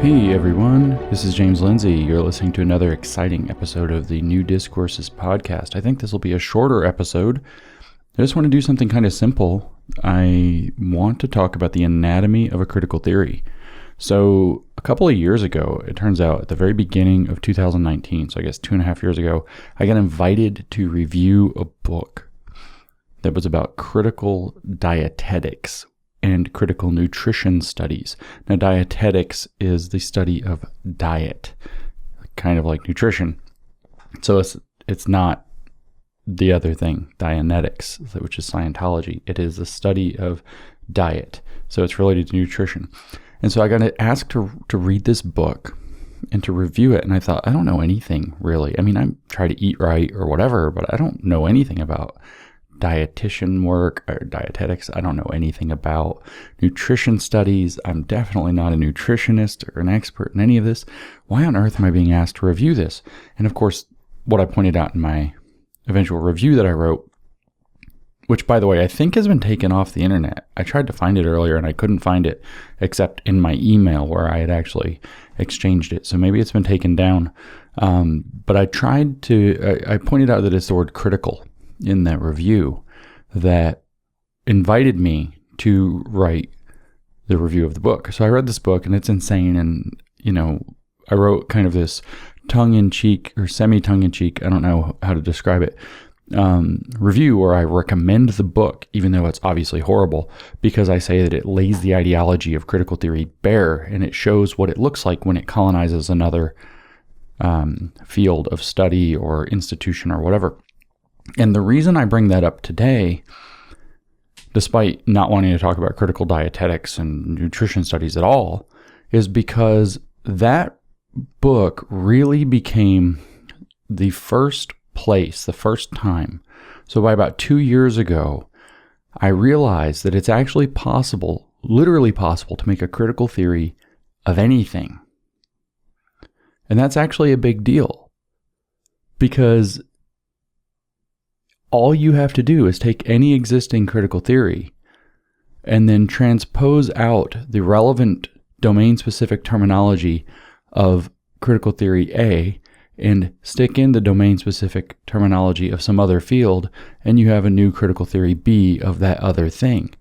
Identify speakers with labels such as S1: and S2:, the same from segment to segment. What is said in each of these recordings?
S1: Hey everyone, this is James Lindsay. You're listening to another exciting episode of the New Discourses podcast. I think this will be a shorter episode. I just want to do something kind of simple. I want to talk about the anatomy of a critical theory. So a couple of years ago, it turns out at the very beginning of 2019, so I guess 2.5 years ago, I got invited to review a book that was about critical dietetics and critical nutrition studies. Now, dietetics is the study of diet, kind of like nutrition. So it's not the other thing, Dianetics, which is Scientology. It is the study of diet. So it's related to nutrition. And so I got asked to read this book and to review it. And I thought, I don't know anything really. I mean, I try to eat right or whatever, but I don't know anything about dietitian work or dietetics. I don't know anything about nutrition studies. I'm definitely not a nutritionist or an expert in any of this. Why on earth am I being asked to review this? And of course, what I pointed out in my eventual review that I wrote, which by the way, I think has been taken off the internet. I tried to find it earlier and I couldn't find it except in my email where I had actually exchanged it. So maybe it's been taken down. But I pointed out that it's the word critical in that review that invited me to write the review of the book. So I read this book and it's insane. And, I wrote kind of this tongue-in-cheek or semi-tongue-in-cheek, I don't know how to describe it, review where I recommend the book, even though it's obviously horrible, because I say that it lays the ideology of critical theory bare and it shows what it looks like when it colonizes another field of study or institution or whatever. And the reason I bring that up today, despite not wanting to talk about critical dietetics and nutrition studies at all, is because that book really became the first time. So by about 2 years ago, I realized that it's actually possible, literally possible, to make a critical theory of anything. And that's actually a big deal because all you have to do is take any existing critical theory and then transpose out the relevant domain-specific terminology of critical theory A and stick in the domain-specific terminology of some other field, and you have a new critical theory B of that other thing,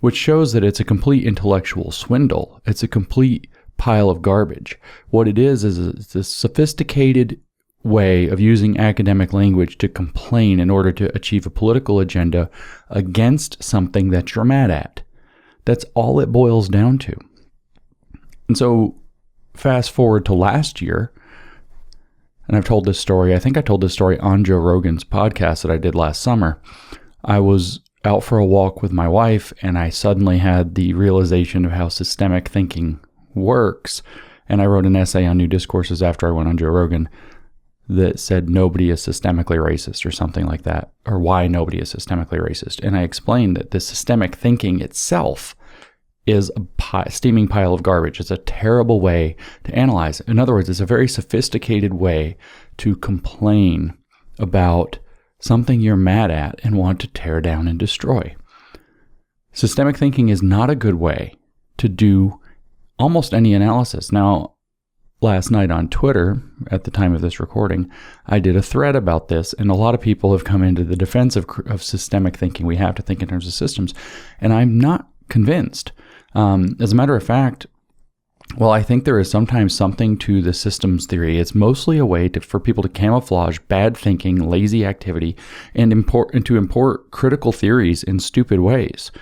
S1: which shows that it's a complete intellectual swindle. It's a complete pile of garbage. What it is it's a sophisticated way of using academic language to complain in order to achieve a political agenda against something that you're mad at. That's all it boils down to. And so fast forward to last year, and I've told this story, I think I told this story on Joe Rogan's podcast that I did last summer. I was out for a walk with my wife and I suddenly had the realization of how systemic thinking works. And I wrote an essay on New Discourses after I went on Joe Rogan that said nobody is systemically racist or something like that, or why nobody is systemically racist. And I explained that the systemic thinking itself is a steaming pile of garbage. It's a terrible way to analyze. In other words, it's a very sophisticated way to complain about something you're mad at and want to tear down and destroy. Systemic thinking is not a good way to do almost any analysis. Now, last night on Twitter, at the time of this recording, I did a thread about this, and a lot of people have come into the defense of systemic thinking. We have to think in terms of systems, and I'm not convinced. As a matter of fact, well, I think there is sometimes something to the systems theory. It's mostly a way for people to camouflage bad thinking, lazy activity, and to import critical theories in stupid ways.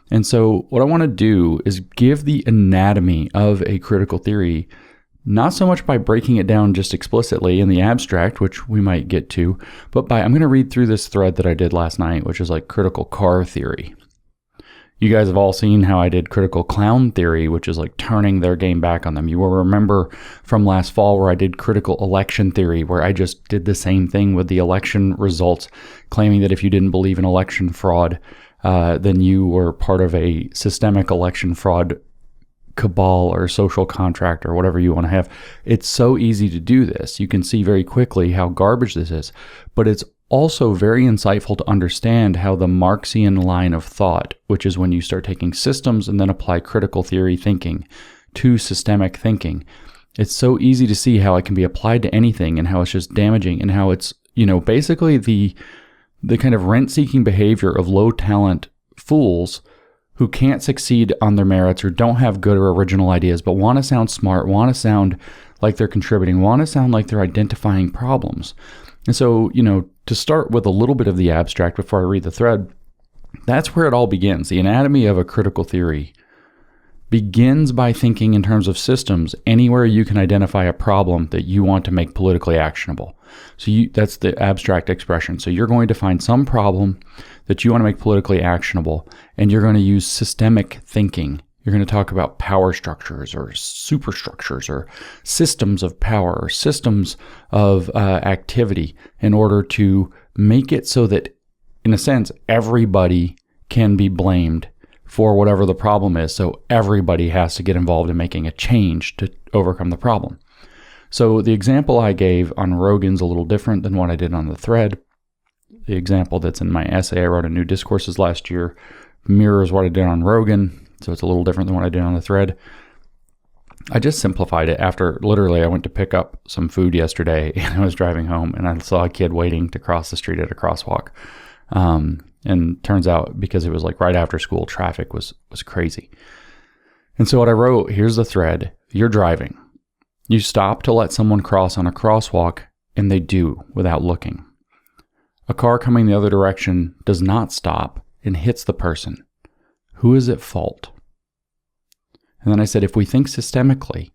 S1: And so what I want to do is give the anatomy of a critical theory, not so much by breaking it down just explicitly in the abstract, which we might get to, but I'm going to read through this thread that I did last night, which is like critical car theory. You guys have all seen how I did critical clown theory, which is like turning their game back on them. You will remember from last fall where I did critical election theory, where I just did the same thing with the election results, claiming that if you didn't believe in election fraud, then you were part of a systemic election fraud cabal or social contract or whatever you want to have. It's so easy to do this. You can see very quickly how garbage this is, but it's also very insightful to understand how the Marxian line of thought, which is when you start taking systems and then apply critical theory thinking to systemic thinking. It's so easy to see how it can be applied to anything and how it's just damaging and how it's, basically the kind of rent-seeking behavior of low-talent fools who can't succeed on their merits or don't have good or original ideas, but want to sound smart, want to sound like they're contributing, want to sound like they're identifying problems. And so, to start with a little bit of the abstract before I read the thread, that's where it all begins. The anatomy of a critical theory begins by thinking in terms of systems anywhere you can identify a problem that you want to make politically actionable. So that's the abstract expression. So you're going to find some problem that you want to make politically actionable, and you're going to use systemic thinking. You're going to talk about power structures or superstructures or systems of power or systems of activity in order to make it so that, in a sense, everybody can be blamed for whatever the problem is. So everybody has to get involved in making a change to overcome the problem. So the example I gave on Rogan's a little different than what I did on the thread. The example that's in my essay I wrote in New Discourses last year mirrors what I did on Rogan. So it's a little different than what I did on the thread. I just simplified it after literally I went to pick up some food yesterday and I was driving home and I saw a kid waiting to cross the street at a crosswalk. And turns out because it was like right after school, traffic was crazy. And so what I wrote, here's the thread. You're driving. You stop to let someone cross on a crosswalk and they do without looking. A car coming the other direction does not stop and hits the person. Who is at fault? And then I said, if we think systemically,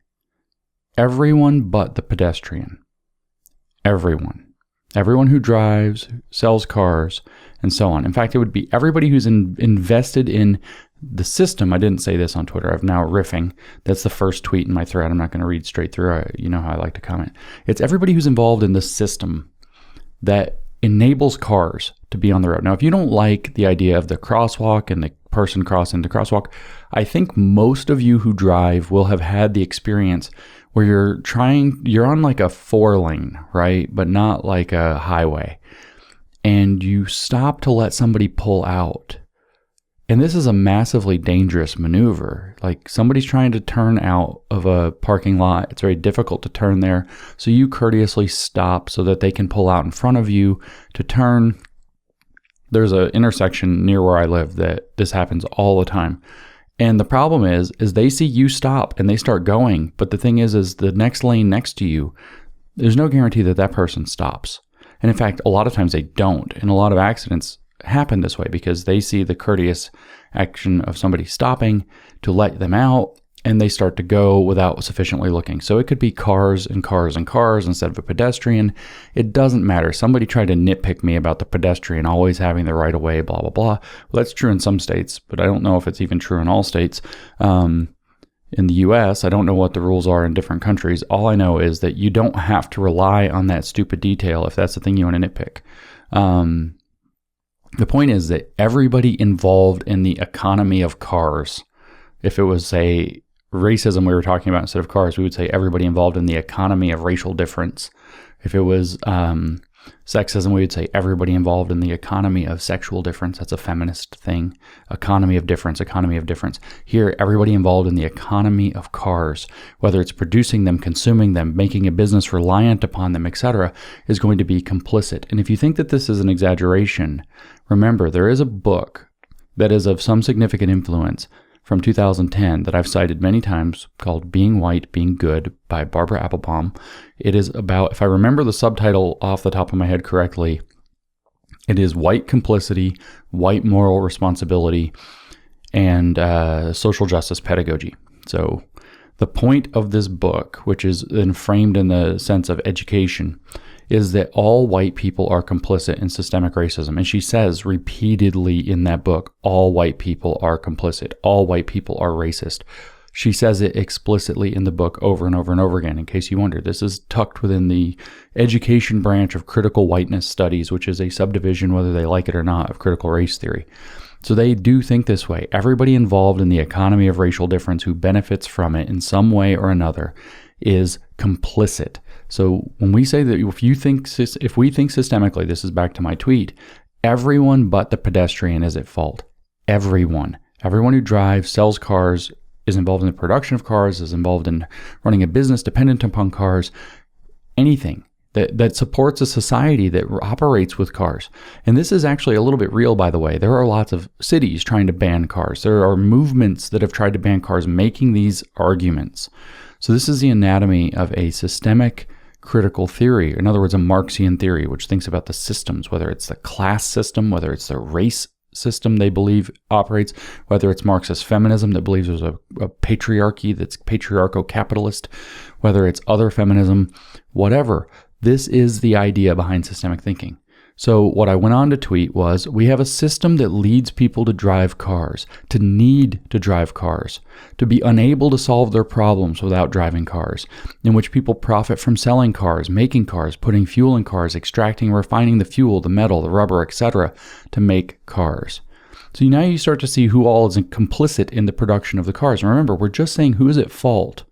S1: everyone but the pedestrian, everyone who drives, sells cars, and so on. In fact, it would be everybody who's invested in the system. I didn't say this on Twitter. I'm now riffing. That's the first tweet in my thread. I'm not going to read straight through. You know how I like to comment. It's everybody who's involved in the system that enables cars to be on the road. Now, if you don't like the idea of the crosswalk and the person crossing the crosswalk, I think most of you who drive will have had the experience where you're on like a 4-lane, right? But not like a highway. And you stop to let somebody pull out. And this is a massively dangerous maneuver. Like somebody's trying to turn out of a parking lot. It's very difficult to turn there. So you courteously stop so that they can pull out in front of you to turn. There's an intersection near where I live that this happens all the time. And the problem is they see you stop and they start going. But the thing is the next lane next to you, there's no guarantee that person stops. And in fact, a lot of times they don't. And a lot of accidents happen this way because they see the courteous action of somebody stopping to let them out and they start to go without sufficiently looking. So it could be cars and cars and cars instead of a pedestrian. It doesn't matter. Somebody tried to nitpick me about the pedestrian always having the right of way, blah, blah, blah. Well, that's true in some states, but I don't know if it's even true in all states. In the US, I don't know what the rules are in different countries. All I know is that you don't have to rely on that stupid detail if that's the thing you want to nitpick. The point is that everybody involved in the economy of cars, if it was, say, racism we were talking about instead of cars, we would say everybody involved in the economy of racial difference. If it was sexism, we would say everybody involved in the economy of sexual difference. That's a feminist thing. Economy of difference. Here, everybody involved in the economy of cars, whether it's producing them, consuming them, making a business reliant upon them, etc., is going to be complicit. And if you think that this is an exaggeration, remember, there is a book that is of some significant influence from 2010 that I've cited many times called Being White, Being Good by Barbara Applebaum. It is about, if I remember the subtitle off the top of my head correctly, it is White Complicity, White Moral Responsibility, and Social Justice Pedagogy. So the point of this book, which is then framed in the sense of education, is that all white people are complicit in systemic racism. And she says repeatedly in that book, all white people are complicit. All white people are racist. She says it explicitly in the book over and over and over again. In case you wonder, this is tucked within the education branch of critical whiteness studies, which is a subdivision, whether they like it or not, of critical race theory. So they do think this way. Everybody involved in the economy of racial difference who benefits from it in some way or another is complicit. So when we say that if we think systemically, this is back to my tweet, everyone but the pedestrian is at fault. Everyone who drives, sells cars, is involved in the production of cars, is involved in running a business dependent upon cars, anything that supports a society that operates with cars. And this is actually a little bit real, by the way. There are lots of cities trying to ban cars. There are movements that have tried to ban cars making these arguments. So this is the anatomy of a systemic critical theory. In other words, a Marxian theory, which thinks about the systems, whether it's the class system, whether it's the race system they believe operates, whether it's Marxist feminism that believes there's a patriarchy that's patriarcho-capitalist, whether it's other feminism, whatever. This is the idea behind systemic thinking. So what I went on to tweet was, we have a system that leads people to drive cars, to need to drive cars, to be unable to solve their problems without driving cars, in which people profit from selling cars, making cars, putting fuel in cars, extracting, refining the fuel, the metal, the rubber, etc., to make cars. So now you start to see who all is complicit in the production of the cars. And remember, we're just saying who is at fault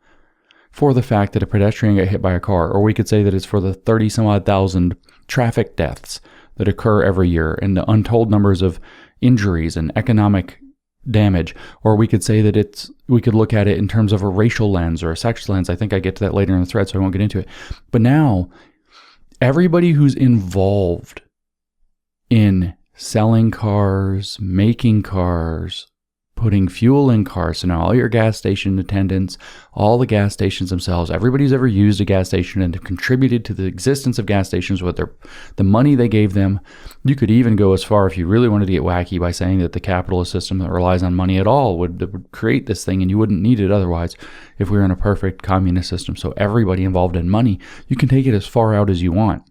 S1: for the fact that a pedestrian got hit by a car, or we could say that it's for the 30 some odd thousand traffic deaths that occur every year and the untold numbers of injuries and economic damage. Or we could say that we could look at it in terms of a racial lens or a sexual lens. I think I get to that later in the thread, so I won't get into it. But now, everybody who's involved in selling cars, making cars, putting fuel in cars, so now all your gas station attendants, all the gas stations themselves, everybody who's ever used a gas station and contributed to the existence of gas stations with the money they gave them. You could even go as far, if you really wanted to get wacky, by saying that the capitalist system that relies on money at all would create this thing, and you wouldn't need it otherwise if we were in a perfect communist system. So everybody involved in money, you can take it as far out as you want.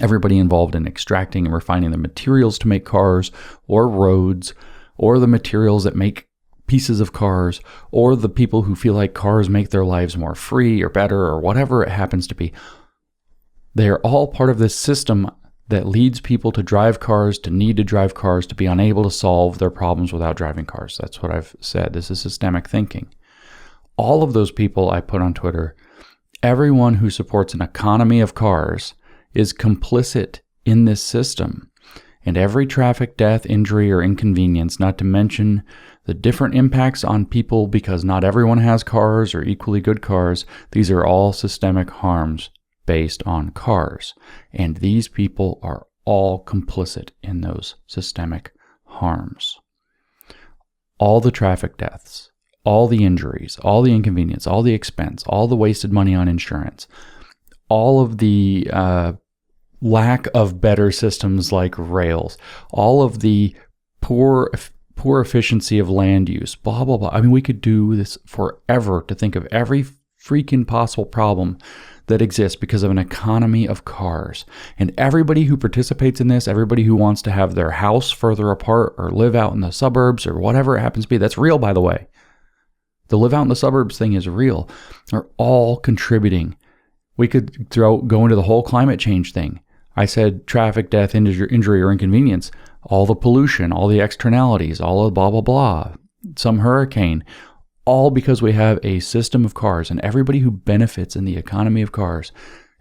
S1: Everybody involved in extracting and refining the materials to make cars or roads, or the materials that make pieces of cars, or the people who feel like cars make their lives more free or better, or whatever it happens to be. They are all part of this system that leads people to drive cars, to need to drive cars, to be unable to solve their problems without driving cars. That's what I've said. This is systemic thinking. All of those people I put on Twitter, everyone who supports an economy of cars is complicit in this system. And every traffic death, injury, or inconvenience, not to mention the different impacts on people because not everyone has cars or equally good cars, these are all systemic harms based on cars. And these people are all complicit in those systemic harms. All the traffic deaths, all the injuries, all the inconvenience, all the expense, all the wasted money on insurance, all of the lack of better systems like rails, all of the poor efficiency of land use, blah, blah, blah. I mean, we could do this forever to think of every freaking possible problem that exists because of an economy of cars. And everybody who participates in this, everybody who wants to have their house further apart or live out in the suburbs or whatever it happens to be, that's real, by the way. The live out in the suburbs thing is real, are all contributing. We could go into the whole climate change thing. I said traffic, death, injury, or inconvenience, all the pollution, all the externalities, all of blah, blah, blah, some hurricane, all because we have a system of cars, and everybody who benefits in the economy of cars,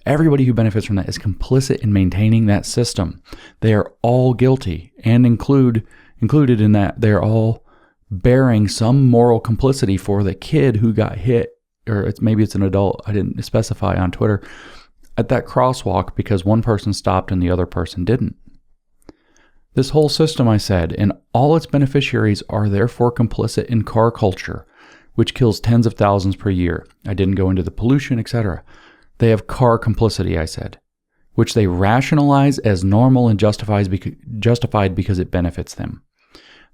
S1: everybody who benefits from that is complicit in maintaining that system. They are all guilty, and included in that, they're all bearing some moral complicity for the kid who got hit, or maybe it's an adult, I didn't specify on Twitter, at that crosswalk because one person stopped and the other person didn't. This whole system, I said, and all its beneficiaries are therefore complicit in car culture, which kills tens of thousands per year. I didn't go into the pollution, etc. They have car complicity, I said, which they rationalize as normal and justified because it benefits them.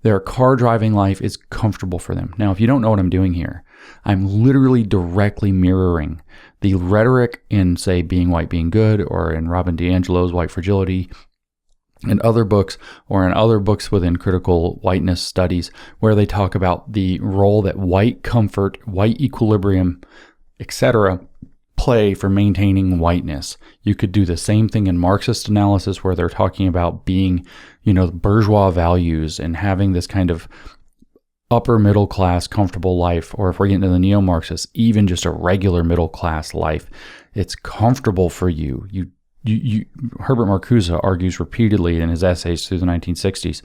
S1: Their car driving life is comfortable for them. Now, if you don't know what I'm doing here, I'm literally directly mirroring the rhetoric in, say, Being White, Being Good, or in Robin DiAngelo's White Fragility, and other books, or in other books within critical whiteness studies, where they talk about the role that white comfort, white equilibrium, etc., play for maintaining whiteness. You could do the same thing in Marxist analysis where they're talking about being, bourgeois values and having this kind of upper middle class comfortable life, or if we're getting to the neo-Marxists, even just a regular middle class life. It's comfortable for you. Herbert Marcuse argues repeatedly in his essays through the 1960s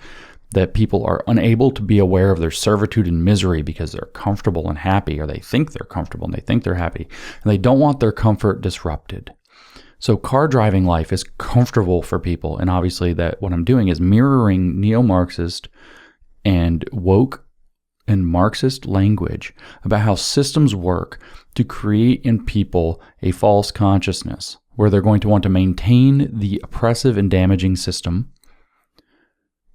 S1: that people are unable to be aware of their servitude and misery because they're comfortable and happy, or they think they're comfortable and they think they're happy, and they don't want their comfort disrupted. So car driving life is comfortable for people, and obviously that what I'm doing is mirroring neo-Marxist and woke and Marxist language about how systems work to create in people a false consciousness where they're going to want to maintain the oppressive and damaging system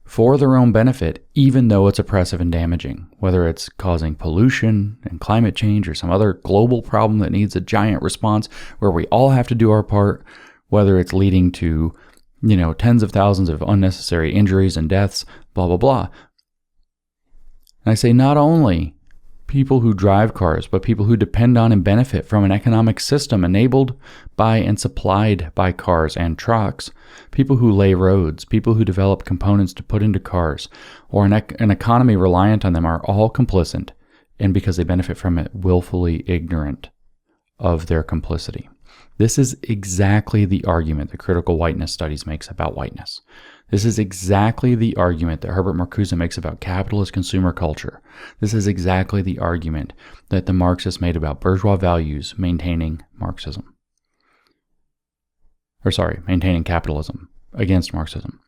S1: for their own benefit, even though it's oppressive and damaging, whether it's causing pollution and climate change or some other global problem that needs a giant response where we all have to do our part, whether it's leading to, tens of thousands of unnecessary injuries and deaths, blah, blah, blah. And I say not only people who drive cars, but people who depend on and benefit from an economic system enabled by and supplied by cars and trucks, people who lay roads, people who develop components to put into cars, or an economy reliant on them are all complicit, and because they benefit from it, willfully ignorant of their complicity. This is exactly the argument that critical whiteness studies makes about whiteness. This is exactly the argument that Herbert Marcuse makes about capitalist consumer culture. This is exactly the argument that the Marxists made about bourgeois values maintaining Marxism. Maintaining capitalism against Marxism.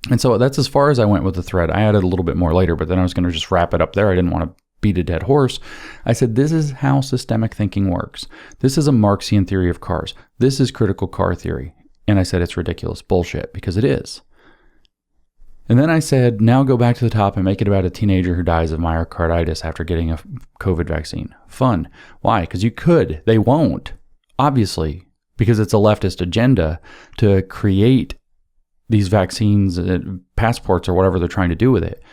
S1: And so that's as far as I went with the thread. I added a little bit more later, but then I was going to just wrap it up there. I didn't want to beat a dead horse. I said, this is how systemic thinking works. This is a Marxian theory of cars. This is critical car theory. And I said, it's ridiculous bullshit, because it is. And then I said, now go back to the top and make it about a teenager who dies of myocarditis after getting a COVID vaccine. Fun. Why? Because you could. They won't, obviously, because it's a leftist agenda to create these vaccines, passports, or whatever they're trying to do with it.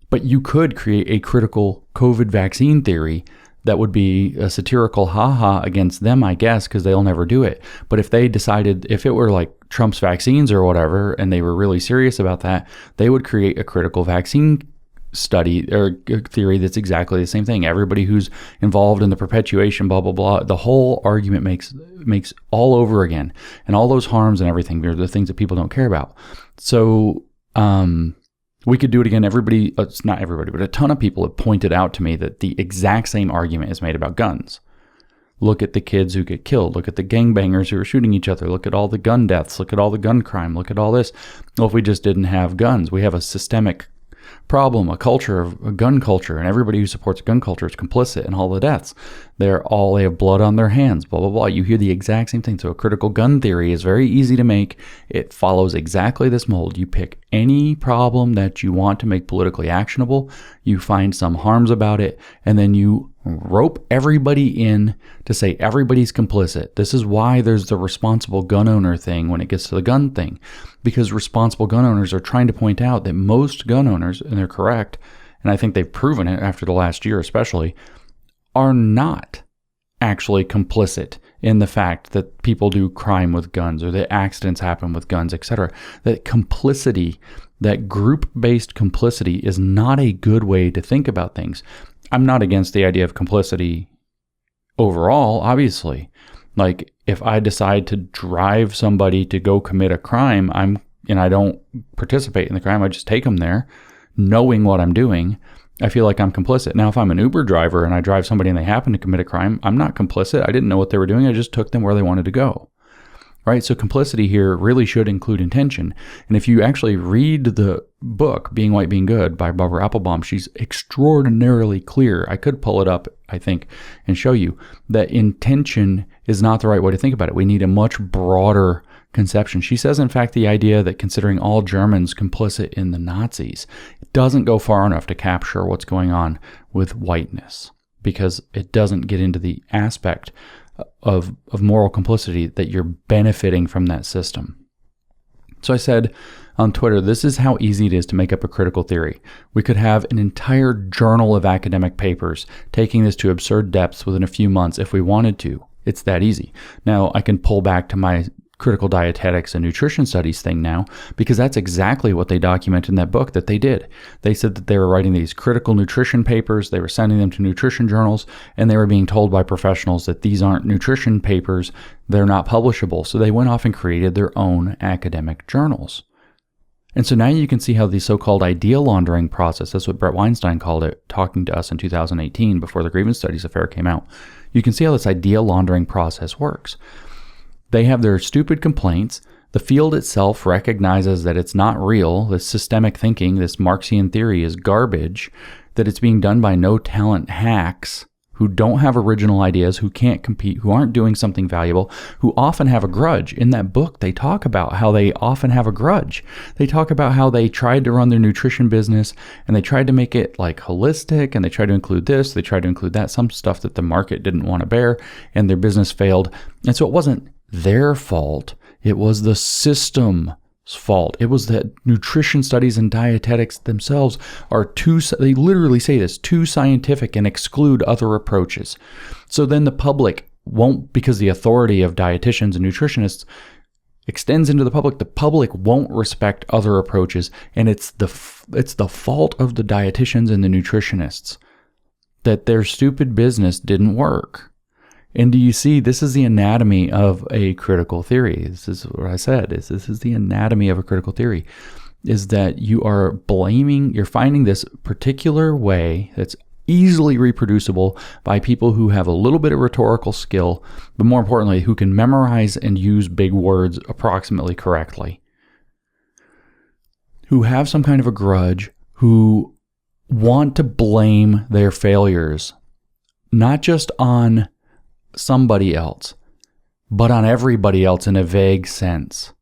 S1: But you could create a critical COVID vaccine theory that would be a satirical ha-ha against them, I guess, because they'll never do it. But if they decided, if it were like Trump's vaccines or whatever, and they were really serious about that, they would create a critical vaccine study or theory that's exactly the same thing. Everybody who's involved in the perpetuation, blah, blah, blah, the whole argument makes all over again. And all those harms and everything are the things that people don't care about. So, we could do it again. It's not everybody, but a ton of people have pointed out to me that the exact same argument is made about guns. Look at the kids who get killed. Look at the gangbangers who are shooting each other. Look at all the gun deaths. Look at all the gun crime. Look at all this. Well, if we just didn't have guns, we have a systemic problem, a culture of a gun culture, and everybody who supports gun culture is complicit in all the deaths. They have blood on their hands, blah, blah, blah. You hear the exact same thing. So a critical gun theory is very easy to make. It follows exactly this mold. You pick any problem that you want to make politically actionable, you find some harms about it, and then you rope everybody in to say everybody's complicit. This is why there's the responsible gun owner thing when it gets to the gun thing, because responsible gun owners are trying to point out that most gun owners, and they're correct, and I think they've proven it after the last year especially, are not actually complicit in the fact that people do crime with guns or that accidents happen with guns, etc. That complicity, that group-based complicity, is not a good way to think about things. I'm not against the idea of complicity overall, obviously. Like, if I decide to drive somebody to go commit a crime, and I don't participate in the crime, I just take them there, knowing what I'm doing, I feel like I'm complicit. Now, if I'm an Uber driver and I drive somebody and they happen to commit a crime, I'm not complicit. I didn't know what they were doing. I just took them where they wanted to go. Right? So complicity here really should include intention. And if you actually read the book, Being White, Being Good by Barbara Applebaum, she's extraordinarily clear. I could pull it up, I think, and show you that intention is not the right way to think about it. We need a much broader conception. She says, in fact, the idea that considering all Germans complicit in the Nazis doesn't go far enough to capture what's going on with whiteness, because it doesn't get into the aspect of moral complicity that you're benefiting from that system. So I said on Twitter, this is how easy it is to make up a critical theory. We could have an entire journal of academic papers taking this to absurd depths within a few months if we wanted to. It's that easy. Now, I can pull back to my critical dietetics and nutrition studies thing now, because that's exactly what they document in that book that they did. They said that they were writing these critical nutrition papers, they were sending them to nutrition journals, and they were being told by professionals that these aren't nutrition papers, they're not publishable. So they went off and created their own academic journals. And so now you can see how the so-called idea laundering process, that's what Brett Weinstein called it, talking to us in 2018 before the Grievance Studies affair came out. You can see how this idea laundering process works. They have their stupid complaints. The field itself recognizes that it's not real. This systemic thinking, this Marxian theory is garbage, that it's being done by no-talent hacks who don't have original ideas, who can't compete, who aren't doing something valuable, who often have a grudge. In that book, they talk about how they often have a grudge. They talk about how they tried to run their nutrition business and they tried to make it like holistic, and they tried to include this, they tried to include that, some stuff that the market didn't want to bear, and their business failed. And so it wasn't their fault. It was the system's fault. It was that nutrition studies and dietetics themselves are they literally say this, too scientific and exclude other approaches. So then the public won't, because the authority of dietitians and nutritionists extends into the public won't respect other approaches. And it's the fault of the dietitians and the nutritionists that their stupid business didn't work. And do you see, this is the anatomy of a critical theory. This is what I said, this is the anatomy of a critical theory, is that you're finding this particular way that's easily reproducible by people who have a little bit of rhetorical skill, but more importantly, who can memorize and use big words approximately correctly, who have some kind of a grudge, who want to blame their failures, not just on somebody else, but on everybody else in a vague sense.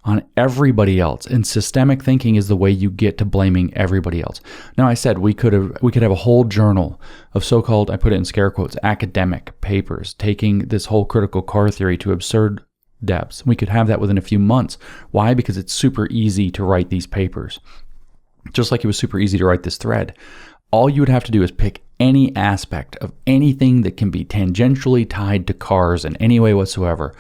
S1: On everybody else. And systemic thinking is the way you get to blaming everybody else. Now, I said we could have a whole journal of so-called, I put it in scare quotes, academic papers taking this whole critical car theory to absurd depths. We could have that within a few months. Why? Because it's super easy to write these papers. Just like it was super easy to write this thread. All you would have to do is pick any aspect of anything that can be tangentially tied to cars in any way whatsoever.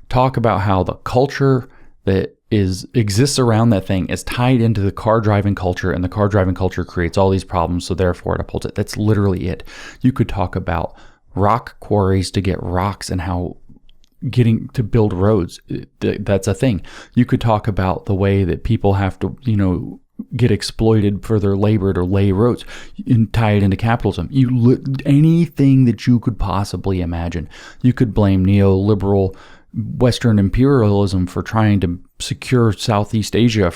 S1: Talk about how the culture that exists around that thing is tied into the car driving culture, and the car driving culture creates all these problems, so therefore it upholds it. That's literally it. You could talk about rock quarries to get rocks and how getting to build roads, that's a thing. You could talk about the way that people have to, get exploited for their labor to lay roads and tie it into capitalism. Anything that you could possibly imagine. You could blame neoliberal Western imperialism for trying to secure Southeast Asia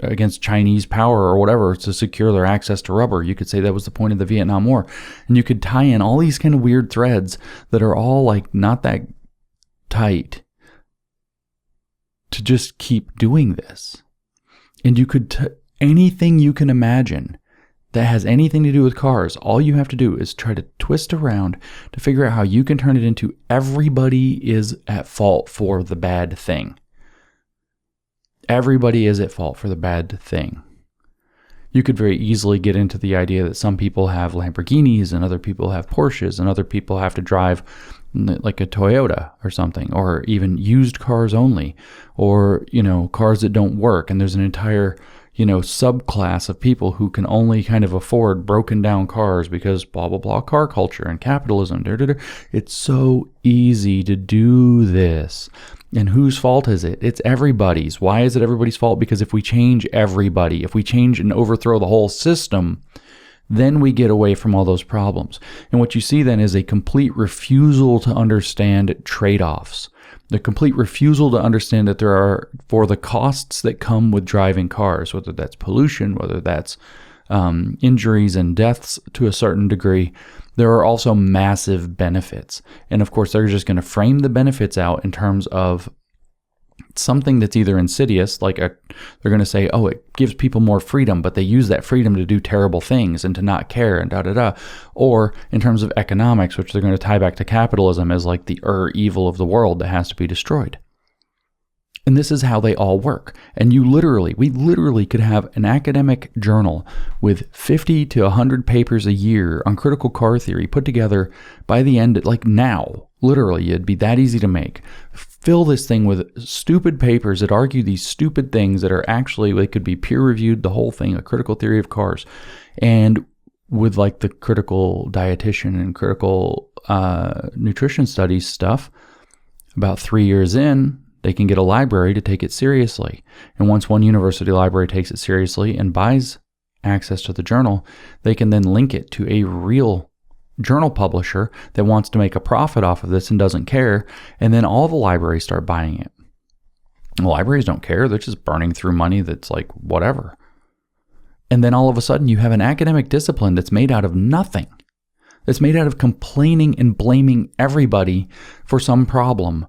S1: against Chinese power or whatever, to secure their access to rubber. You could say that was the point of the Vietnam War. And you could tie in all these kind of weird threads that are all like not that tight to just keep doing this. And you could anything you can imagine that has anything to do with cars, all you have to do is try to twist around to figure out how you can turn it into everybody is at fault for the bad thing. Everybody is at fault for the bad thing. You could very easily get into the idea that some people have Lamborghinis and other people have Porsches and other people have to drive like a Toyota or something, or even used cars only, or, cars that don't work. And there's an entire subclass of people who can only kind of afford broken down cars because blah, blah, blah, car culture and capitalism. It's so easy to do this. And whose fault is it? It's everybody's. Why is it everybody's fault? Because if we change everybody, if we change and overthrow the whole system, then we get away from all those problems. And what you see then is a complete refusal to understand trade-offs. The complete refusal to understand that there are, for the costs that come with driving cars, whether that's pollution, whether that's injuries and deaths to a certain degree, there are also massive benefits. And of course, they're just going to frame the benefits out in terms of something that's either insidious, they're going to say, oh, it gives people more freedom, but they use that freedom to do terrible things and to not care and or in terms of economics, which they're going to tie back to capitalism as like the evil of the world that has to be destroyed. And this is how they all work. And we literally could have an academic journal with 50 to 100 papers a year on critical car theory put together by the end, like now, literally, it'd be that easy to make. Fill this thing with stupid papers that argue these stupid things that are actually, they could be peer reviewed, the whole thing, a critical theory of cars. And with like the critical dietitian and critical nutrition studies stuff, about 3 years in, they can get a library to take it seriously. And once one university library takes it seriously and buys access to the journal, they can then link it to a real journal publisher that wants to make a profit off of this and doesn't care. And then all the libraries start buying it. The libraries don't care. They're just burning through money that's like whatever. And then all of a sudden you have an academic discipline that's made out of nothing. That's made out of complaining and blaming everybody for some problem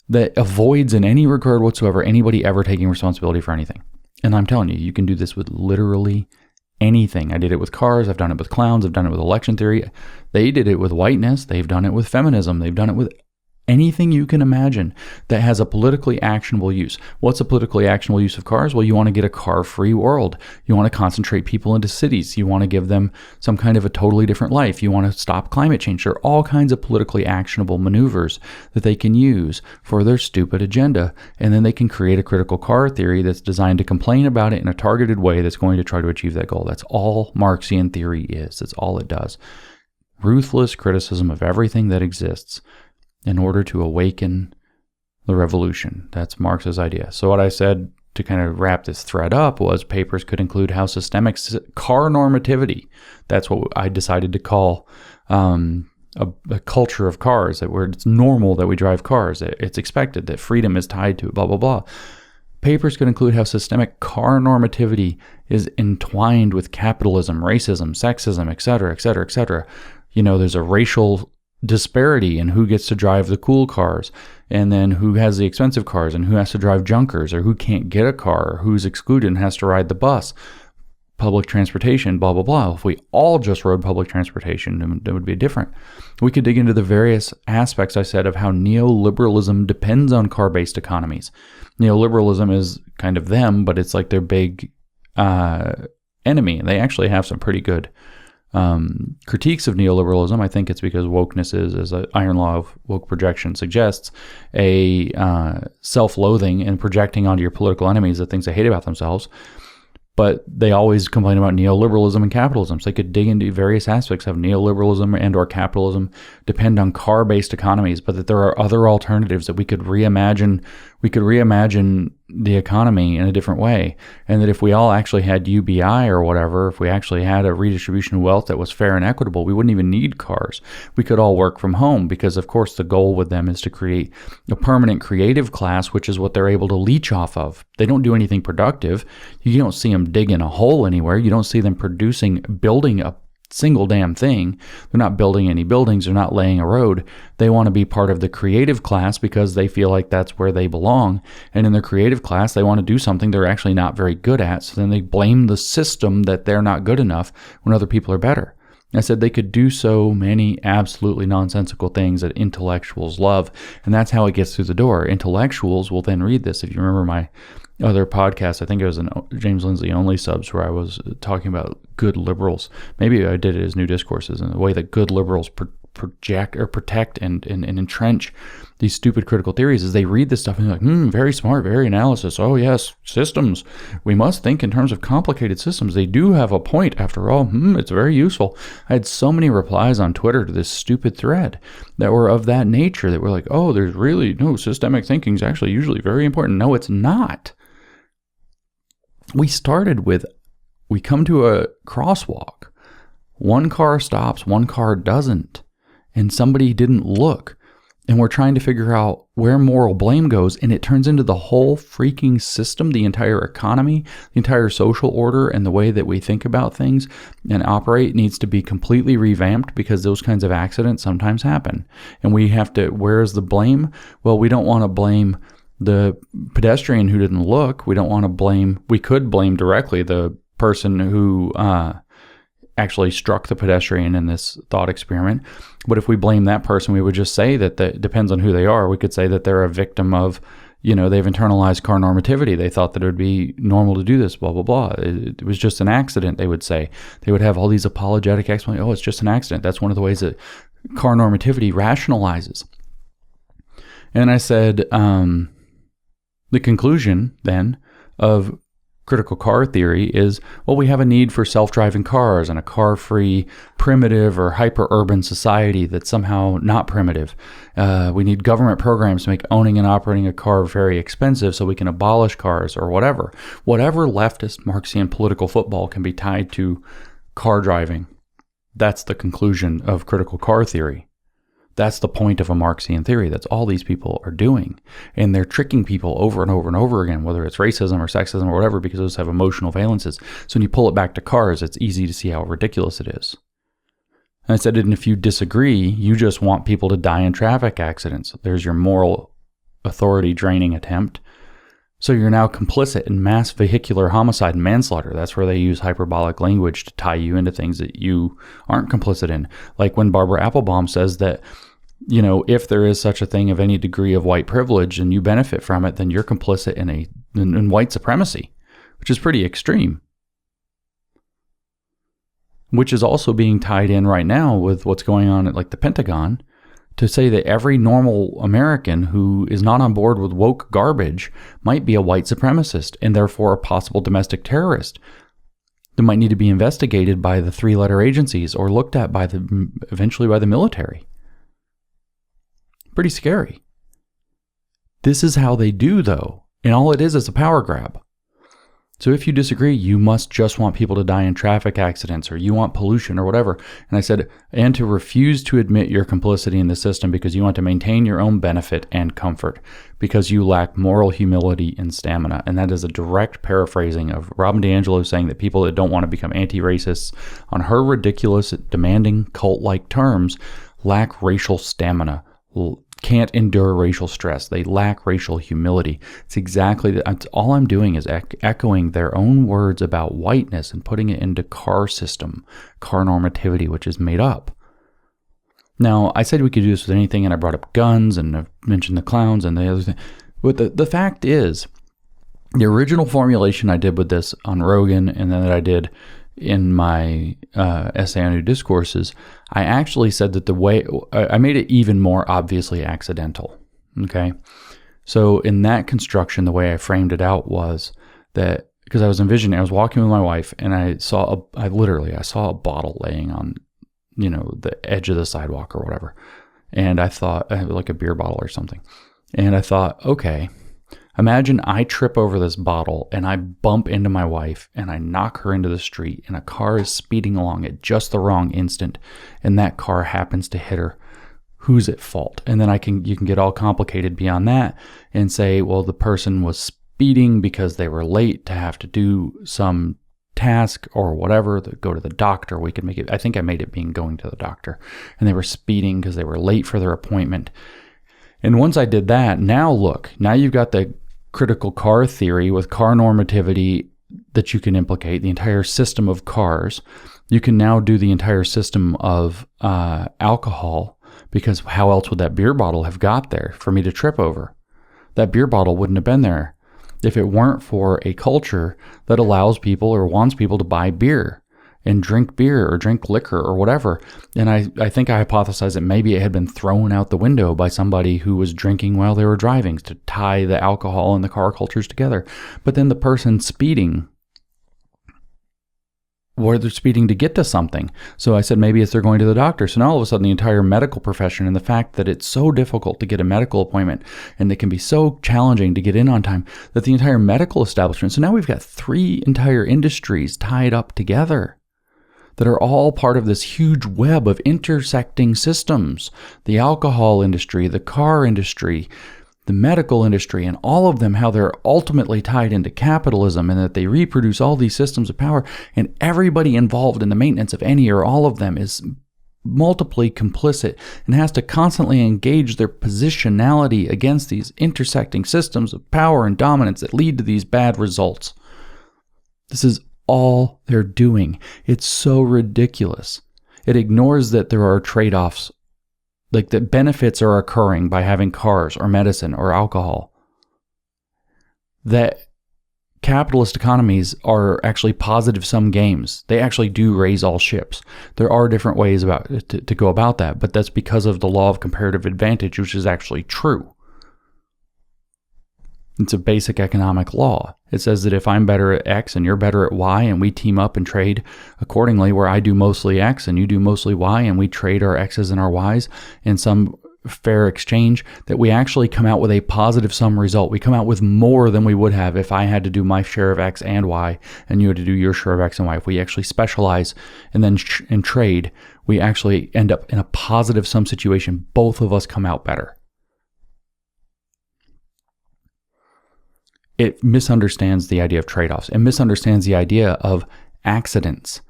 S1: that avoids in any regard whatsoever anybody ever taking responsibility for anything. And I'm telling you, you can do this with literally anything. I did it with cars. I've done it with clowns. I've done it with election theory. They did it with whiteness. They've done it with feminism. They've done it with anything you can imagine that has a politically actionable use. What's a politically actionable use of cars? Well, you want to get a car-free world. You want to concentrate people into cities. You want to give them some kind of a totally different life. You want to stop climate change. There are all kinds of politically actionable maneuvers that they can use for their stupid agenda. And then they can create a critical car theory that's designed to complain about it in a targeted way that's going to try to achieve that goal. That's all Marxian theory is. That's all it does. Ruthless criticism of everything that exists in order to awaken the revolution. That's Marx's idea. So what I said to kind of wrap this thread up was papers could include how systemic car normativity, that's what I decided to call a culture of cars, that where it's normal that we drive cars, it's expected, that freedom is tied to it, blah, blah, blah. Papers could include how systemic car normativity is entwined with capitalism, racism, sexism, et cetera, et cetera, et cetera. You know, there's a racial disparity in who gets to drive the cool cars, and then who has the expensive cars, and who has to drive junkers, or who can't get a car, or who's excluded and has to ride the bus, public transportation, blah, blah, blah. If we all just rode public transportation, it would be different. We could dig into the various aspects I said of how neoliberalism depends on car-based economies. Neoliberalism is kind of them, but it's like their big enemy. They actually have some pretty good critiques of neoliberalism. I think it's because wokeness is, as an iron law of woke projection suggests, a self-loathing and projecting onto your political enemies the things they hate about themselves. But they always complain about neoliberalism and capitalism. So they could dig into various aspects of neoliberalism and or capitalism depend on car-based economies, but that there are other alternatives that we could reimagine. We could reimagine the economy in a different way. And that if we all actually had UBI or whatever, if we actually had a redistribution of wealth that was fair and equitable, we wouldn't even need cars. We could all work from home because, of course, the goal with them is to create a permanent creative class, which is what they're able to leech off of. They don't do anything productive. You don't see them digging a hole anywhere. You don't see them building a single damn thing. They're not building any buildings. They're not laying a road. They want to be part of the creative class because they feel like that's where they belong. And in their creative class, they want to do something they're actually not very good at. So then they blame the system that they're not good enough when other people are better. I said they could do so many absolutely nonsensical things that intellectuals love. And that's how it gets through the door. Intellectuals will then read this. If you remember my other podcast, I think it was an James Lindsay Only Subs, where I was talking about good liberals. Maybe I did it as New Discourses, and the way that good liberals project or protect and entrench these stupid critical theories is they read this stuff and they're like, very smart, very analysis. Oh yes, systems. We must think in terms of complicated systems. They do have a point after all. It's very useful. I had so many replies on Twitter to this stupid thread that were of that nature, that were like, oh, there's really no systemic thinking is actually usually very important. No, it's not. We come to a crosswalk. One car stops, one car doesn't. And somebody didn't look. And we're trying to figure out where moral blame goes. And it turns into the whole freaking system, the entire economy, the entire social order, and the way that we think about things and operate needs to be completely revamped, because those kinds of accidents sometimes happen. And we have to, where's the blame? Well, we don't want to blame the pedestrian who didn't look. We could blame directly the person who actually struck the pedestrian in this thought experiment. But if we blame that person, we would just say that it depends on who they are. We could say that they're a victim of, they've internalized car normativity. They thought that it would be normal to do this, blah, blah, blah. It was just an accident, they would say. They would have all these apologetic explanations. Oh, it's just an accident. That's one of the ways that car normativity rationalizes. And I said, the conclusion then of critical car theory is, well, we have a need for self-driving cars and a car-free, primitive or hyper-urban society that's somehow not primitive. We need government programs to make owning and operating a car very expensive so we can abolish cars or whatever. Whatever leftist Marxian political football can be tied to car driving. That's the conclusion of critical car theory. That's the point of a Marxian theory. That's all these people are doing. And they're tricking people over and over and over again, whether it's racism or sexism or whatever, because those have emotional valences. So when you pull it back to cars, it's easy to see how ridiculous it is. And I said, and if you disagree, you just want people to die in traffic accidents. There's your moral authority draining attempt. So you're now complicit in mass vehicular homicide and manslaughter. That's where they use hyperbolic language to tie you into things that you aren't complicit in. Like when Barbara Applebaum says that, you know, if there is such a thing of any degree of white privilege and you benefit from it, then you're complicit in white supremacy, which is pretty extreme. Which is also being tied in right now with what's going on at like the Pentagon, to say that every normal American who is not on board with woke garbage might be a white supremacist and therefore a possible domestic terrorist that might need to be investigated by the three-letter agencies or looked at by eventually by the military. Pretty scary. This is how they do, though, and all it is a power grab. So if you disagree, you must just want people to die in traffic accidents, or you want pollution or whatever. And I said, and to refuse to admit your complicity in the system because you want to maintain your own benefit and comfort, because you lack moral humility and stamina. And that is a direct paraphrasing of Robin DiAngelo saying that people that don't want to become anti-racists on her ridiculous, demanding, cult-like terms lack racial stamina, can't endure racial stress. They lack racial humility. It's exactly that. All I'm doing is echoing their own words about whiteness and putting it into car system, car normativity, which is made up. Now, I said we could do this with anything, and I brought up guns, and I mentioned the clowns and the other thing. But the fact is, the original formulation I did with this on Rogan, and then that I did in my essay on New Discourses, I actually said that the way I made it even more obviously accidental. Okay, so in that construction, the way I framed it out was that because I was walking with my wife, and I saw a bottle laying on, you know, the edge of the sidewalk or whatever, and I thought like a beer bottle or something, and I thought, okay. Imagine I trip over this bottle and I bump into my wife and I knock her into the street, and a car is speeding along at just the wrong instant, and that car happens to hit her. Who's at fault? And then you can get all complicated beyond that and say, well, the person was speeding because they were late to have to do some task or whatever, go to the doctor. We could make it, I think I made it being going to the doctor, and they were speeding because they were late for their appointment. And once I did that, now you've got the critical car theory with car normativity that you can implicate, the entire system of cars. You can now do the entire system of alcohol, because how else would that beer bottle have got there for me to trip over? That beer bottle wouldn't have been there if it weren't for a culture that allows people or wants people to buy beer and drink beer or drink liquor or whatever. And I think I hypothesized that maybe it had been thrown out the window by somebody who was drinking while they were driving to tie the alcohol and the car cultures together. But then the person speeding, or they're speeding to get to something. So I said maybe it's they're going to the doctor. So now all of a sudden the entire medical profession, and the fact that it's so difficult to get a medical appointment and it can be so challenging to get in on time, that the entire medical establishment, so now we've got 3 entire industries tied up together that are all part of this huge web of intersecting systems. The alcohol industry, the car industry, the medical industry, and all of them, how they're ultimately tied into capitalism, and that they reproduce all these systems of power, and everybody involved in the maintenance of any or all of them is multiply complicit and has to constantly engage their positionality against these intersecting systems of power and dominance that lead to these bad results. This is all they're doing. It's so ridiculous. It ignores that there are trade-offs, like that benefits are occurring by having cars or medicine or alcohol. That capitalist economies are actually positive-sum games. They actually do raise all ships. There are different ways to go about that, but that's because of the law of comparative advantage, which is actually true. It's a basic economic law. It says that if I'm better at X and you're better at Y and we team up and trade accordingly, where I do mostly X and you do mostly Y and we trade our X's and our Y's in some fair exchange, that we actually come out with a positive sum result. We come out with more than we would have if I had to do my share of X and Y and you had to do your share of X and Y. If we actually specialize and then and trade, we actually end up in a positive sum situation. Both of us come out better. It misunderstands the idea of trade-offs. It misunderstands the idea of accidents.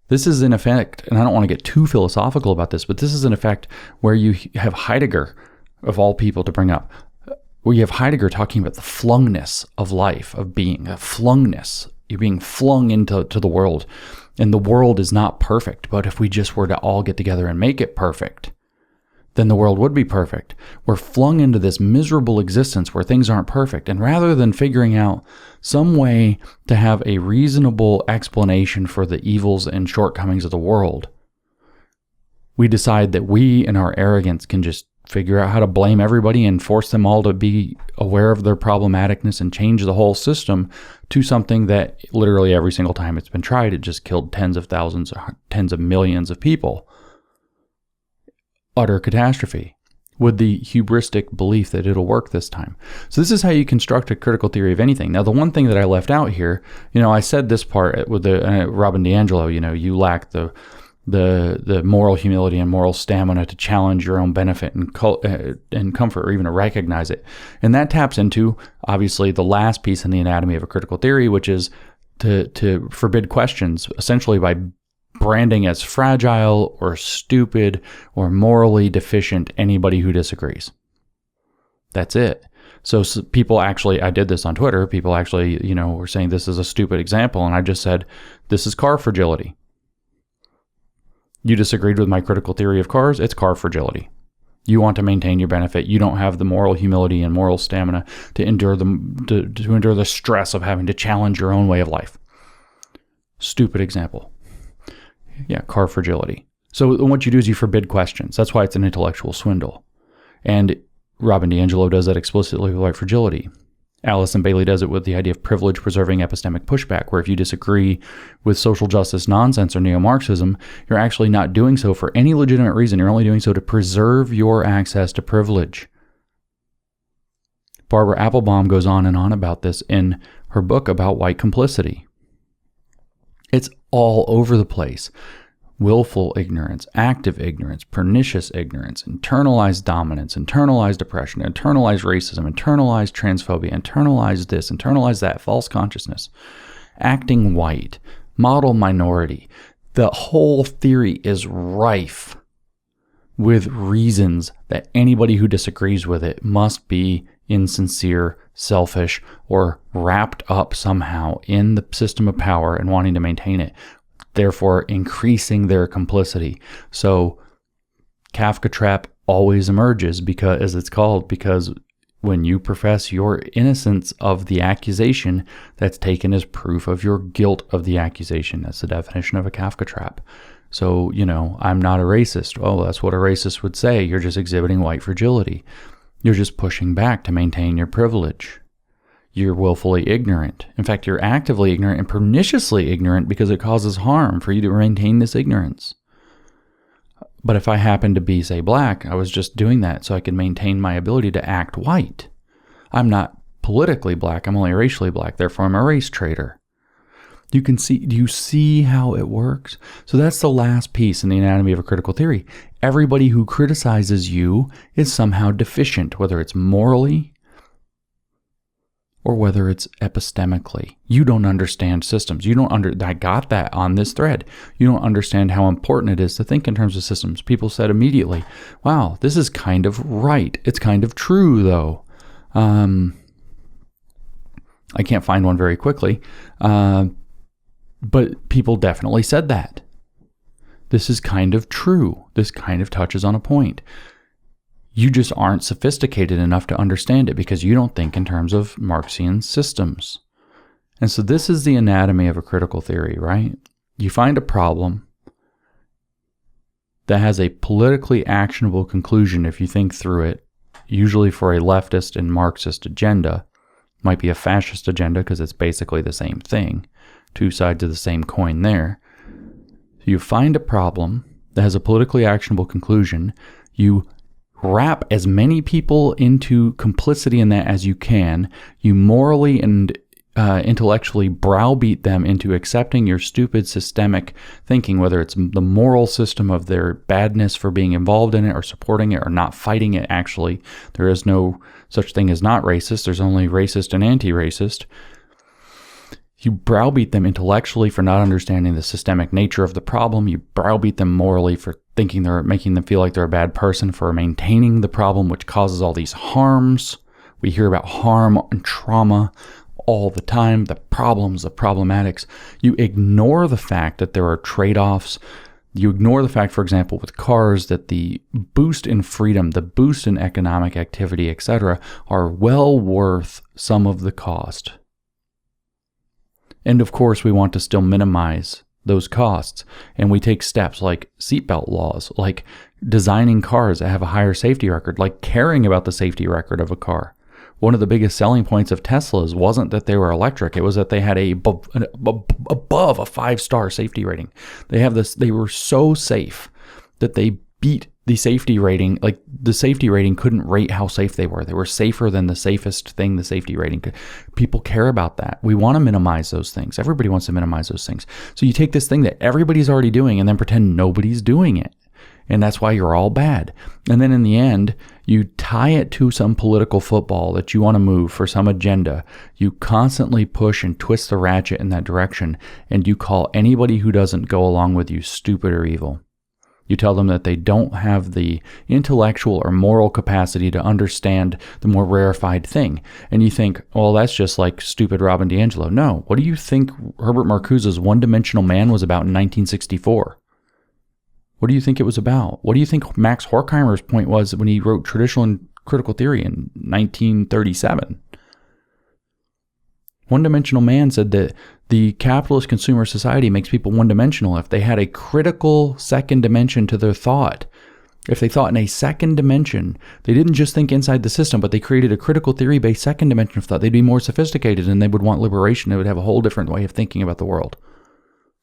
S1: This is in effect, and I don't want to get too philosophical about this, but this is in effect where you have Heidegger, of all people to bring up, where you have Heidegger talking about the flungness of life, of being, a flungness. You're being flung into the world, and the world is not perfect, but if we just were to all get together and make it perfect, then the world would be perfect. We're flung into this miserable existence where things aren't perfect. And rather than figuring out some way to have a reasonable explanation for the evils and shortcomings of the world, we decide that we, in our arrogance, can just figure out how to blame everybody and force them all to be aware of their problematicness and change the whole system to something that literally every single time it's been tried, it just killed tens of thousands or tens of millions of people. Utter catastrophe, with the hubristic belief that it'll work this time. So this is how you construct a critical theory of anything. Now, the one thing that I left out here, I said this part with the Robin DiAngelo, you lack the moral humility and moral stamina to challenge your own benefit and comfort, or even to recognize it. And that taps into, obviously, the last piece in the anatomy of a critical theory, which is to forbid questions, essentially by branding as fragile or stupid or morally deficient anybody who disagrees. That's it. So people actually, I did this on Twitter, people actually, were saying this is a stupid example, and I just said, this is car fragility. You disagreed with my critical theory of cars, it's car fragility. You want to maintain your benefit. You don't have the moral humility and moral stamina to endure the stress of having to challenge your own way of life. Stupid example. Yeah, car fragility. So what you do is you forbid questions. That's why it's an intellectual swindle. And Robin DiAngelo does that explicitly with white fragility. Allison Bailey does it with the idea of privilege-preserving epistemic pushback, where if you disagree with social justice nonsense or neo-Marxism, you're actually not doing so for any legitimate reason. You're only doing so to preserve your access to privilege. Barbara Applebaum goes on and on about this in her book about white complicity. It's all over the place. Willful ignorance, active ignorance, pernicious ignorance, internalized dominance, internalized oppression, internalized racism, internalized transphobia, internalized this, internalized that, false consciousness, acting white, model minority. The whole theory is rife with reasons that anybody who disagrees with it must be insincere, selfish, or wrapped up somehow in the system of power and wanting to maintain it, therefore increasing their complicity. So Kafka trap always emerges, because, as it's called, because when you profess your innocence of the accusation, that's taken as proof of your guilt of the accusation. That's the definition of a Kafka trap. So, I'm not a racist. Oh, that's what a racist would say. You're just exhibiting white fragility. You're just pushing back to maintain your privilege. You're willfully ignorant. In fact, you're actively ignorant and perniciously ignorant because it causes harm for you to maintain this ignorance. But if I happen to be, say, black, I was just doing that so I could maintain my ability to act white. I'm not politically black, I'm only racially black, therefore I'm a race traitor. Do you see how it works? So that's the last piece in the anatomy of a critical theory. Everybody who criticizes you is somehow deficient, whether it's morally or whether it's epistemically. You don't understand systems. I got that on this thread. You don't understand how important it is to think in terms of systems. People said immediately, wow, this is kind of right. It's kind of true, though. I can't find one very quickly. But people definitely said that. This is kind of true. This kind of touches on a point. You just aren't sophisticated enough to understand it because you don't think in terms of Marxian systems. And so this is the anatomy of a critical theory, right? You find a problem that has a politically actionable conclusion if you think through it, usually for a leftist and Marxist agenda. Might be a fascist agenda because it's basically the same thing. Two sides of the same coin there. You find a problem that has a politically actionable conclusion. You wrap as many people into complicity in that as you can. You morally and intellectually browbeat them into accepting your stupid systemic thinking, whether it's the moral system of their badness for being involved in it or supporting it or not fighting it. Actually, there is no such thing as not racist. There's only racist and anti-racist. You browbeat them intellectually for not understanding the systemic nature of the problem. You browbeat them morally for making them feel like they're a bad person for maintaining the problem, which causes all these harms. We hear about harm and trauma all the time, the problems, the problematics. You ignore the fact that there are trade-offs. You ignore the fact, for example, with cars, that the boost in freedom, the boost in economic activity, etc., are well worth some of the cost. And of course, we want to still minimize those costs. And we take steps like seatbelt laws, like designing cars that have a higher safety record, like caring about the safety record of a car. One of the biggest selling points of Teslas wasn't that they were electric. It was that they had above a 5-star safety rating. They were so safe that they beat the safety rating. Like the safety rating couldn't rate how safe they were. They were safer than the safest thing the safety rating could. People care about that. We want to minimize those things. Everybody wants to minimize those things. So you take this thing that everybody's already doing and then pretend nobody's doing it. And that's why you're all bad. And then in the end, you tie it to some political football that you want to move for some agenda. You constantly push and twist the ratchet in that direction. And you call anybody who doesn't go along with you stupid or evil. You tell them that they don't have the intellectual or moral capacity to understand the more rarefied thing. And you think, well, that's just like stupid Robin DiAngelo. No. What do you think Herbert Marcuse's One-Dimensional Man was about in 1964? What do you think it was about? What do you think Max Horkheimer's point was when he wrote Traditional and Critical Theory in 1937? One-Dimensional Man said that the capitalist consumer society makes people one-dimensional. If they had a critical second dimension to their thought, if they thought in a second dimension, they didn't just think inside the system, but they created a critical theory-based second dimension of thought, they'd be more sophisticated and they would want liberation. They would have a whole different way of thinking about the world.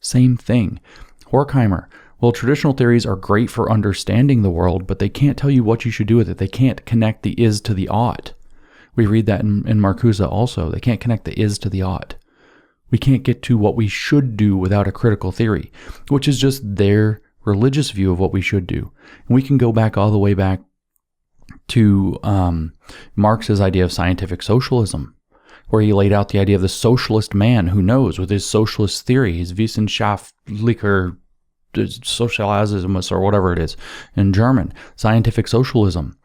S1: Same thing. Horkheimer. Well, traditional theories are great for understanding the world, but they can't tell you what you should do with it. They can't connect the is to the ought. We read that in Marcuse also. They can't connect the is to the ought. We can't get to what we should do without a critical theory, which is just their religious view of what we should do. And we can go back all the way back to Marx's idea of scientific socialism, where he laid out the idea of the socialist man who knows with his socialist theory, his Wissenschaftlicher Sozialismus, or whatever it is in German, scientific socialism,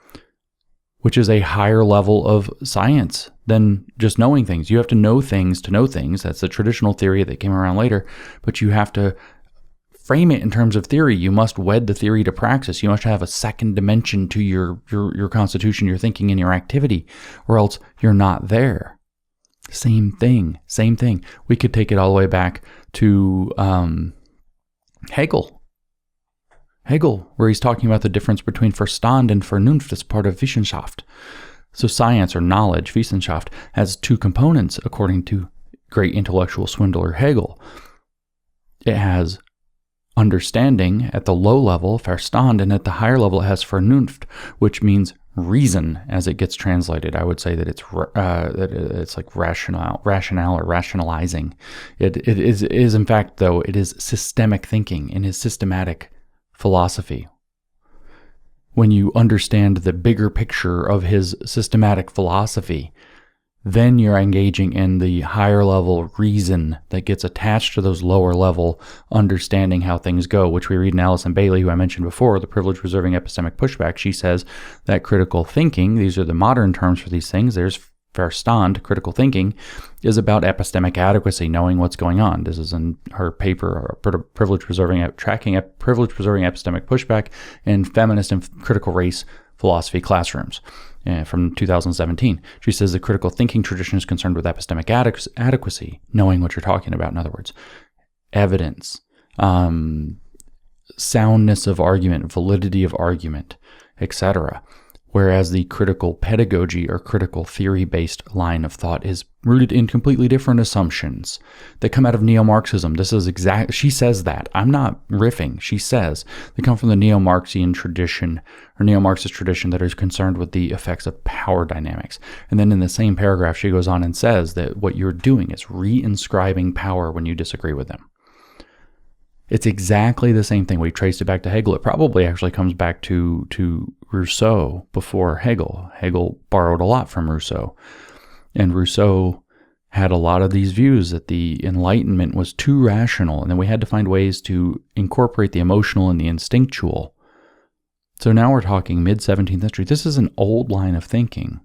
S1: which is a higher level of science than just knowing things. You have to know things to know things. That's the traditional theory that came around later, but you have to frame it in terms of theory. You must wed the theory to praxis. You must have a second dimension to your constitution, your thinking, and your activity, or else you're not there. Same thing. We could take it all the way back to Hegel, where he's talking about the difference between Verstand and Vernunft as part of Wissenschaft. So science or knowledge, Wissenschaft, has two components according to great intellectual swindler Hegel. It has understanding at the low level, Verstand, and at the higher level it has Vernunft, which means reason as it gets translated. I would say that it's like rationale or rationalizing. It is in fact, though, it is systemic thinking in his systematic philosophy. When you understand the bigger picture of his systematic philosophy, then you're engaging in the higher level reason that gets attached to those lower level understanding how things go, which we read in Alison Bailey, who I mentioned before, The Privilege Preserving Epistemic Pushback. She says that critical thinking, these are the modern terms for these things, there's Verstand, critical thinking, is about epistemic adequacy, knowing what's going on. This is in her paper, Privilege Preserving Epistemic Pushback in Feminist and Critical Race Philosophy Classrooms. From 2017. She says the critical thinking tradition is concerned with epistemic adequacy, knowing what you're talking about, in other words, evidence, soundness of argument, validity of argument, etc. whereas the critical pedagogy or critical theory-based line of thought is rooted in completely different assumptions that come out of neo-Marxism. She says that. I'm not riffing. She says they come from the neo-Marxian tradition or neo-Marxist tradition that is concerned with the effects of power dynamics. And then in the same paragraph, she goes on and says that what you're doing is reinscribing power when you disagree with them. It's exactly the same thing. We traced it back to Hegel. It probably actually comes back to Rousseau before Hegel. Hegel borrowed a lot from Rousseau. And Rousseau had a lot of these views that the Enlightenment was too rational, and then we had to find ways to incorporate the emotional and the instinctual. So now we're talking mid-17th century. This is an old line of thinking.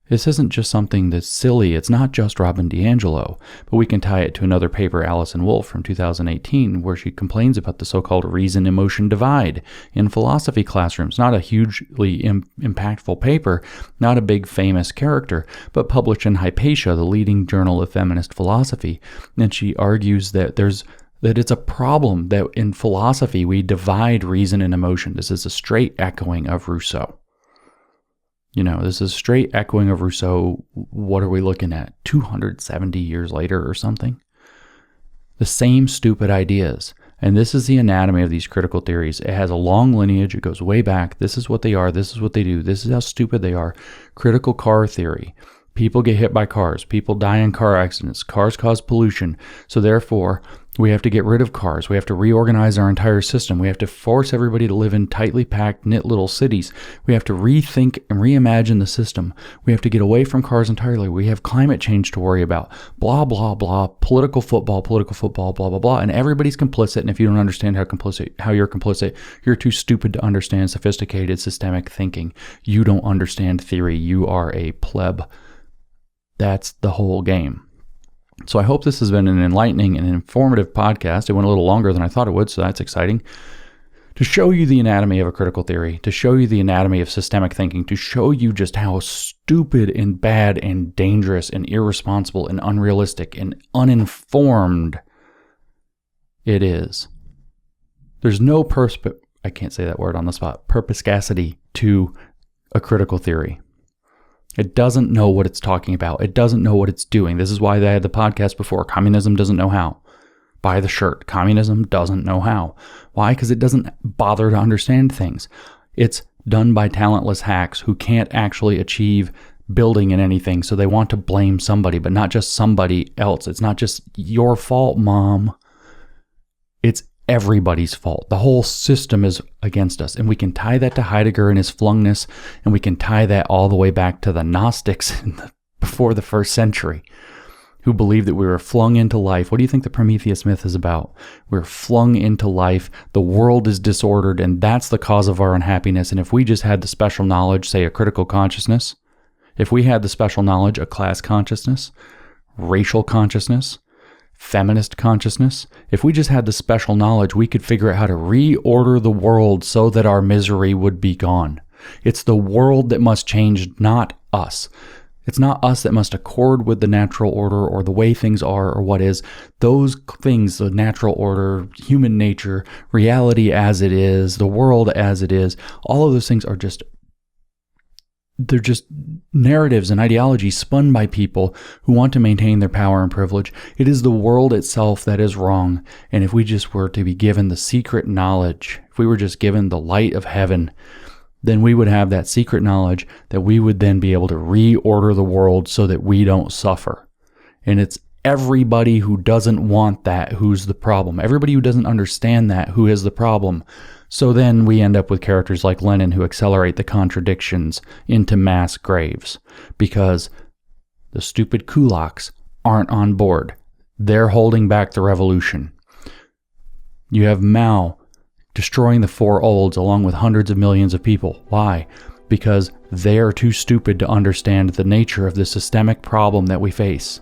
S1: This isn't just something that's silly. It's not just Robin DiAngelo, but we can tie it to another paper, Alison Wolfe, from 2018, where she complains about the so-called reason-emotion divide in philosophy classrooms. Not a hugely impactful paper, not a big famous character, but published in Hypatia, the leading journal of feminist philosophy. And she argues that it's a problem that in philosophy we divide reason and emotion. This is a straight echoing of Rousseau. This is straight echoing of Rousseau. What are we looking at? 270 years later or something? The same stupid ideas. And this is the anatomy of these critical theories. It has a long lineage. It goes way back. This is what they are. This is what they do. This is how stupid they are. Critical car theory. People get hit by cars. People die in car accidents. Cars cause pollution. So therefore, we have to get rid of cars. We have to reorganize our entire system. We have to force everybody to live in tightly packed, knit little cities. We have to rethink and reimagine the system. We have to get away from cars entirely. We have climate change to worry about. Blah, blah, blah. Political football, blah, blah, blah. And everybody's complicit. And if you don't understand how you're complicit, you're too stupid to understand sophisticated systemic thinking. You don't understand theory. You are a pleb. That's the whole game. So I hope this has been an enlightening and informative podcast. It went a little longer than I thought it would, so that's exciting. To show you the anatomy of a critical theory, to show you the anatomy of systemic thinking, to show you just how stupid and bad and dangerous and irresponsible and unrealistic and uninformed it is. There's no I can't say that word on the spot, perspicacity to a critical theory. It doesn't know what it's talking about. It doesn't know what it's doing. This is why they had the podcast before. Communism doesn't know how. Buy the shirt. Communism doesn't know how. Why? Because it doesn't bother to understand things. It's done by talentless hacks who can't actually achieve building in anything, so they want to blame somebody, but not just somebody else. It's not just your fault, Mom. It's everybody's fault. The whole system is against us. And we can tie that to Heidegger and his flungness, and we can tie that all the way back to the Gnostics before the first century, who believed that we were flung into life. What do you think the Prometheus myth is about? We're flung into life. The world is disordered, and that's the cause of our unhappiness. And if we just had the special knowledge, say a critical consciousness, if we had the special knowledge, a class consciousness, racial consciousness, feminist consciousness, if we just had the special knowledge, we could figure out how to reorder the world so that our misery would be gone. It's the world that must change, not us. It's not us that must accord with the natural order or the way things are or what is. Those things, the natural order, human nature, reality as it is, the world as it is, all of those things are they're just narratives and ideologies spun by people who want to maintain their power and privilege. It is the world itself that is wrong. And if we just were to be given the secret knowledge, if we were just given the light of heaven, then we would have that secret knowledge that we would then be able to reorder the world so that we don't suffer. And it's everybody who doesn't want that who's the problem. Everybody who doesn't understand that who is the problem. So then we end up with characters like Lenin who accelerate the contradictions into mass graves because the stupid kulaks aren't on board. They're holding back the revolution. You have Mao destroying the four olds along with hundreds of millions of people. Why? Because they are too stupid to understand the nature of the systemic problem that we face.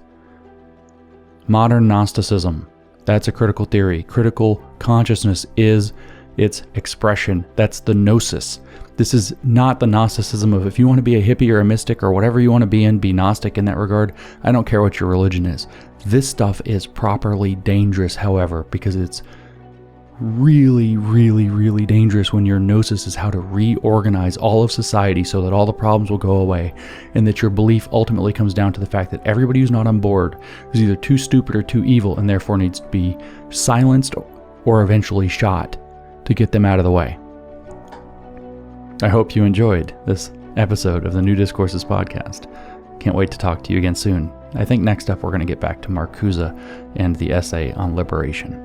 S1: Modern Gnosticism, that's a critical theory. Critical consciousness is its expression. That's the gnosis. This is not the Gnosticism of if you want to be a hippie or a mystic or whatever you want to be Gnostic in that regard. I don't care what your religion is. This stuff is properly dangerous, however, because it's really, really, really dangerous when your gnosis is how to reorganize all of society so that all the problems will go away, and that your belief ultimately comes down to the fact that everybody who's not on board is either too stupid or too evil and therefore needs to be silenced or eventually shot to get them out of the way. I hope you enjoyed this episode of the New Discourses podcast. Can't wait to talk to you again soon. I think next up we're going to get back to Marcuse and the essay on liberation.